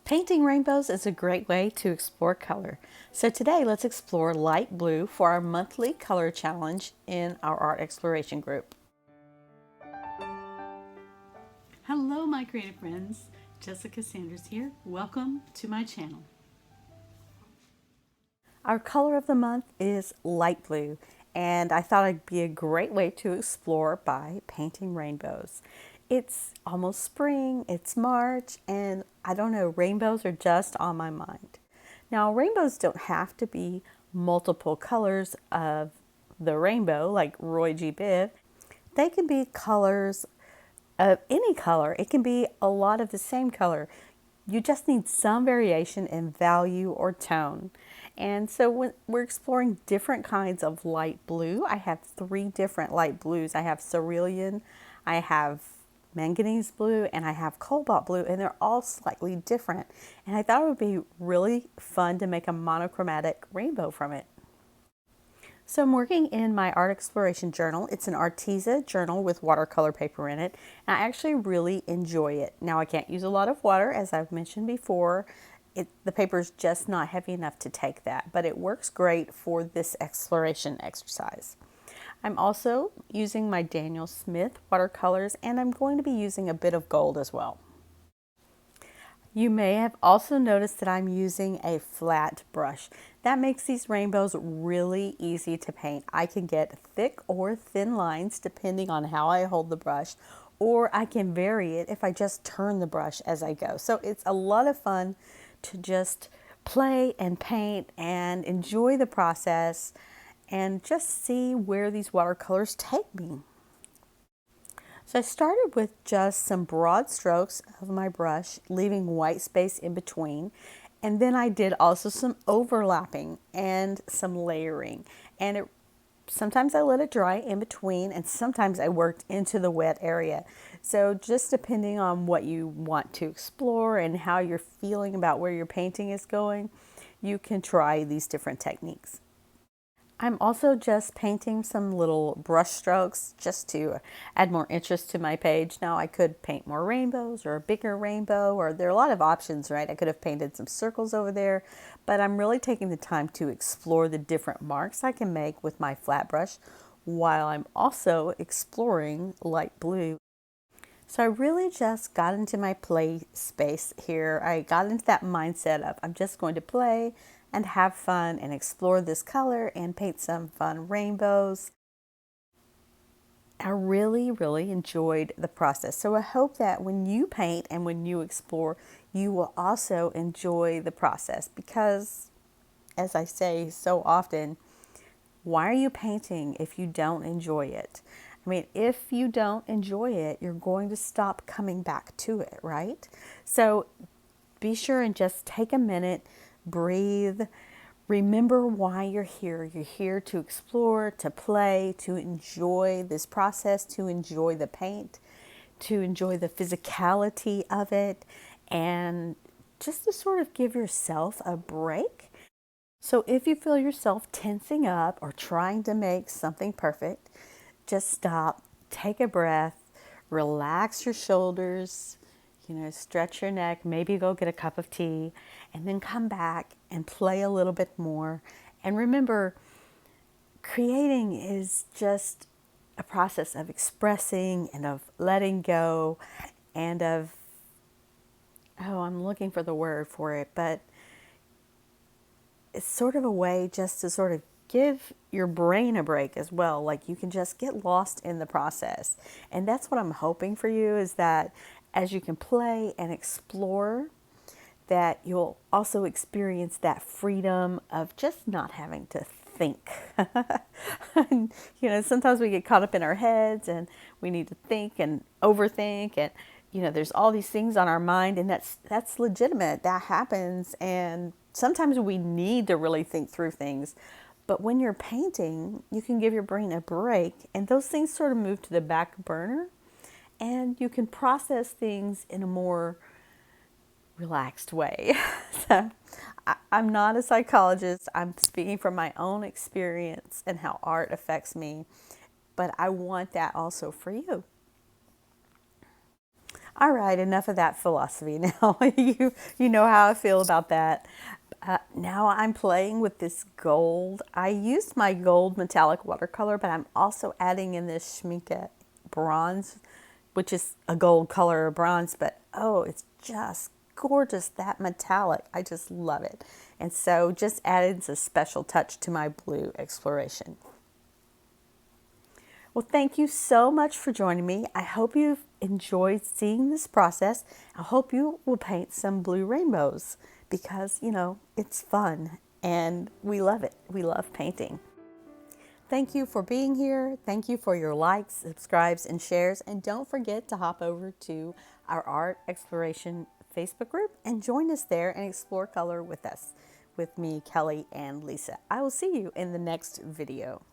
Painting rainbows is a great way to explore color. So today let's explore light blue for our monthly color challenge in our art exploration group. Hello my creative friends, Jessica Sanders here. Welcome to my channel. Our color of the month is light blue, and I thought it'd be a great way to explore by painting rainbows. It's almost spring, it's March, and I don't know, rainbows are just on my mind. Now, rainbows don't have to be multiple colors of the rainbow like Roy G. Biv. They can be colors of any color. It can be a lot of the same color. You just need some variation in value or tone. And so when we're exploring different kinds of light blue, I have three different light blues. I have cerulean, I have manganese blue, and I have cobalt blue, and they're all slightly different. And I thought it would be really fun to make a monochromatic rainbow from it. So I'm working in my art exploration journal. It's an Arteza journal with watercolor paper in it, and I actually really enjoy it. Now I can't use a lot of water, as I've mentioned before. The paper's just not heavy enough to take that, but it works great for this exploration exercise. I'm also using my Daniel Smith watercolors, and I'm going to be using a bit of gold as well. You may have also noticed that I'm using a flat brush. That makes these rainbows really easy to paint. I can get thick or thin lines depending on how I hold the brush, or I can vary it if I just turn the brush as I go. So it's a lot of fun to just play and paint and enjoy the process and just see where these watercolors take me. So I started with just some broad strokes of my brush, leaving white space in between. And then I did also some overlapping and some layering. And sometimes I let it dry in between, and sometimes I worked into the wet area. So just depending on what you want to explore and how you're feeling about where your painting is going, you can try these different techniques. I'm also just painting some little brush strokes just to add more interest to my page. Now I could paint more rainbows or a bigger rainbow, or there are a lot of options, right? I could have painted some circles over there, but I'm really taking the time to explore the different marks I can make with my flat brush while I'm also exploring light blue. So I really just got into my play space here. I got into that mindset of I'm just going to play and have fun and explore this color and paint some fun rainbows. I really enjoyed the process. So I hope that when you paint and when you explore, you will also enjoy the process because, as I say so often, why are you painting if you don't enjoy it? I mean, if you don't enjoy it, you're going to stop coming back to it, right? So be sure and just take a minute, breathe, remember why you're here. You're here to explore, to play, to enjoy this process, to enjoy the paint, to enjoy the physicality of it, and just to sort of give yourself a break. So if you feel yourself tensing up or trying to make something perfect, just stop, take a breath, relax your shoulders, stretch your neck, maybe go get a cup of tea, and then come back and play a little bit more. And remember, creating is just a process of expressing and of letting go and of, I'm looking for the word for it, but it's sort of a way just to sort of give your brain a break as well. Like you can just get lost in the process. And that's what I'm hoping for you, is that as you can play and explore, that you'll also experience that freedom of just not having to think. And, sometimes we get caught up in our heads and we need to think and overthink, and there's all these things on our mind, and that's legitimate. That happens, and sometimes we need to really think through things. But when you're painting, you can give your brain a break, and those things sort of move to the back burner, and you can process things in a more relaxed way. So I'm not a psychologist. I'm speaking from my own experience and how art affects me, but I want that also for you. All right, enough of that philosophy now. You know how I feel about that. Now I'm playing with this gold. I used my gold metallic watercolor, but I'm also adding in this Schmincke bronze, which is a gold color or bronze, but oh, it's just gorgeous, that metallic. I just love it. And so just added a special touch to my blue exploration. Well, thank you so much for joining me. I hope you've enjoyed seeing this process. I hope you will paint some blue rainbows because, it's fun and we love it. We love painting. Thank you for being here. Thank you for your likes, subscribes, and shares. And don't forget to hop over to our Art Exploration Facebook group and join us there and explore color with us, with me, Kelly, and Lisa. I will see you in the next video.